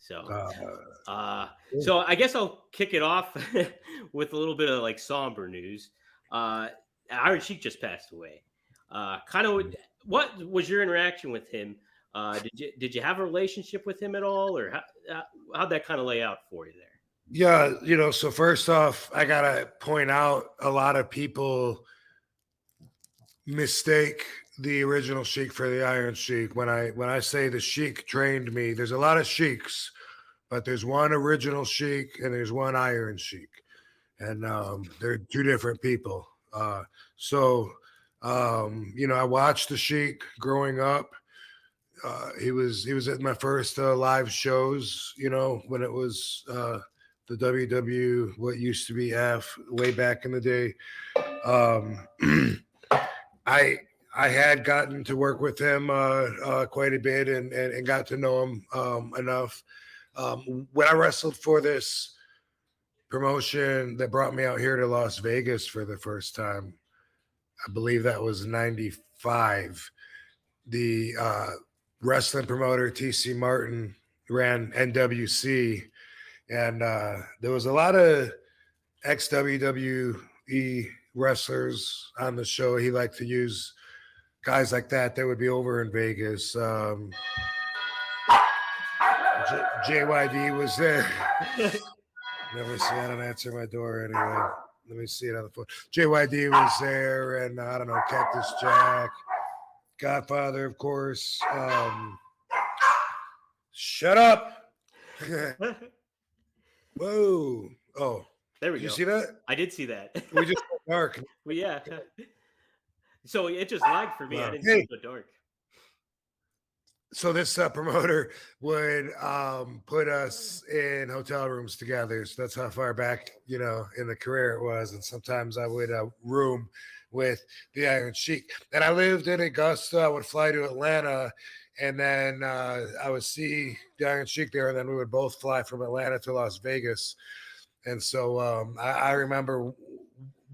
So, Uh, uh, cool. so I guess I'll kick it off with a little bit of like somber news. Uh, Iron Sheik just passed away. Kind of, what was your interaction with him? Did you have a relationship with him at all, or how'd that kind of lay out for you there? Yeah, so first off, I gotta point out a lot of people mistake the original Sheik for the Iron Sheik. When I say the Sheik trained me, there's a lot of Sheiks, but there's one original Sheik and there's one Iron Sheik, and they're two different people. I watched the Sheik growing up. He was at my first live shows. When it was the WW, what used to be F, way back in the day. Um, I I had gotten to work with him quite a bit and got to know him enough. When I wrestled for this promotion that brought me out here to Las Vegas for the first time, I believe that was '95. The wrestling promoter TC Martin ran NWC, and there was a lot of ex WWE wrestlers on the show. He liked to use guys like that would be over in Vegas. JYD was there. Never see. I don't answer my door anyway. Let me see it on the phone. JYD was there, and I don't know, Cactus Jack, Godfather, of course. Shut up. Whoa. Oh, There we did you go. see that? I did see that. We just got dark. Well, yeah. So it just lagged for me. I Wow. didn't see Hey, it go dark. so this promoter would put us in hotel rooms together. So that's how far back, in the career it was. And sometimes I would room with the Iron Sheik. And I lived in Augusta. I would fly to Atlanta, and then I would see the Iron Sheik there, and then we would both fly from Atlanta to Las Vegas. And so I remember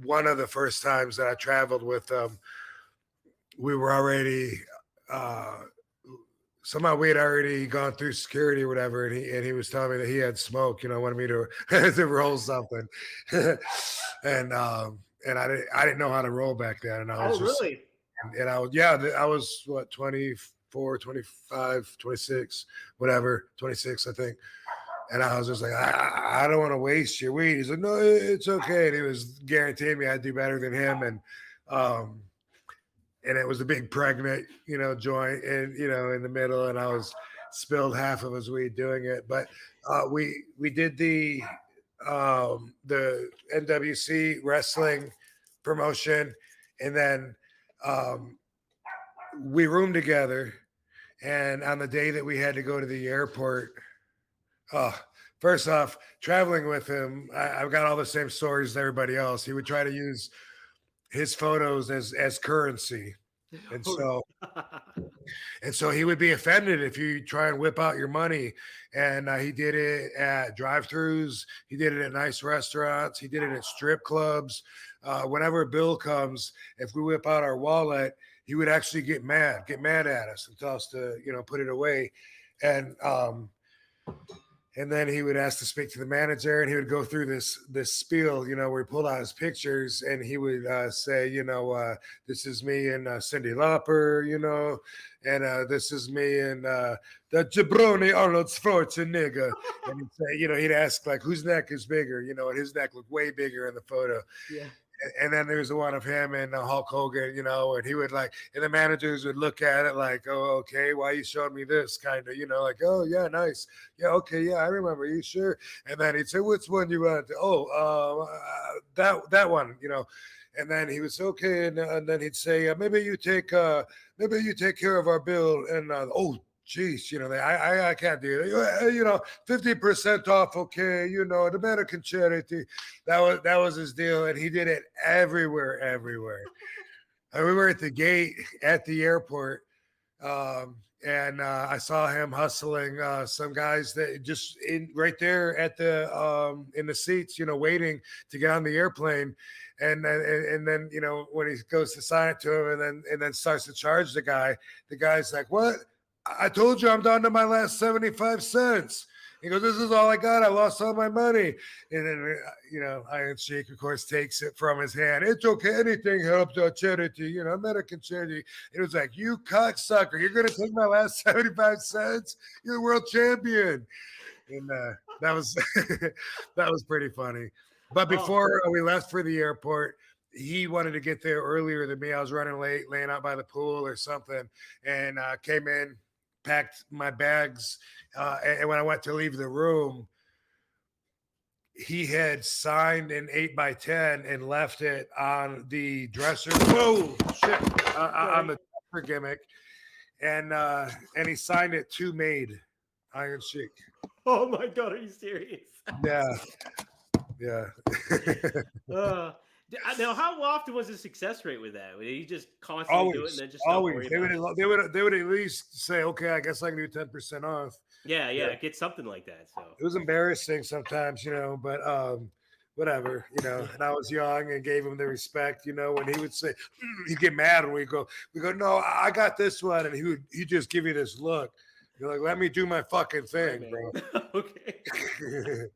one of the first times that I traveled with we were already somehow we had already gone through security or whatever, and he was telling me that he had smoke, wanted me to to roll something, and I didn't know how to roll back then, and I was Oh, just really? and I was what 24, 25, 26, whatever, 26, I think. And I was just like, I don't want to waste your weed. He's like, no, it's okay. And he was guaranteeing me I'd do better than him. And it was a big pregnant, joint and, in the middle. And I was spilled half of his weed doing it. But we did the NWC wrestling promotion. And then we roomed together. And on the day that we had to go to the airport, first off, traveling with him, I've got all the same stories as everybody else. He would try to use his photos as currency, and so he would be offended if you try and whip out your money. And he did it at drive-throughs. He did it at nice restaurants. He did it at strip clubs. Whenever a bill comes, if we whip out our wallet, he would actually get mad at us and tell us to, put it away. And then he would ask to speak to the manager, and he would go through this spiel, where he pulled out his pictures, and he would say, this is me and Cyndi Lauper, and this is me and the jabroni Arnold Schwarzenegger. And he'd say, he'd ask like, whose neck is bigger, and his neck looked way bigger in the photo. Yeah. And then there's the one of him and Hulk Hogan, and he would and the managers would look at it like, oh, okay, why you showing me this kind of, like, oh, yeah, nice. Yeah, okay, yeah, I remember you, sure. And then he'd say, which one you want? Oh, that one, And then he would say, okay, and then he'd say, maybe you take care of our bill. And geez, I can't do it. 50% off, okay, the American charity. That was his deal, and he did it everywhere. And we were at the gate at the airport, and I saw him hustling some guys that just right there at the in the seats, waiting to get on the airplane. And then when he goes to sign it to him, and then starts to charge the guy's like, what? I told you I'm down to my last 75 cents. He goes, "This is all I got. I lost all my money." And then, Iron Sheik, of course, takes it from his hand. "It's okay. Anything helps our charity, American charity." It was like, "You cocksucker. You're going to take my last 75 cents? You're the world champion." And that was that was pretty funny. But Oh, before we left for the airport, he wanted to get there earlier than me. I was running late, laying out by the pool or something, and came in, packed my bags, and when I went to leave the room, he had signed an 8x10 and left it on the dresser. Whoa, shit! On sorry. the dresser gimmick, and he signed it to Maid Iron Sheik. Oh my god, are you serious? Yeah, yeah. Now, how often was the success rate with that? Would he just constantly do it and Always, then just not always. worry They about would it? they would at least say, "Okay, I guess I can do 10% off." Yeah, Yeah, yeah, get something like that. So, it was embarrassing sometimes, but whatever, And I was young and gave him the respect, when he would say, he'd get mad when we go, "No, I got this one," and he just give you this look. You're like, "Let me do my fucking all right, thing, man. bro." Okay.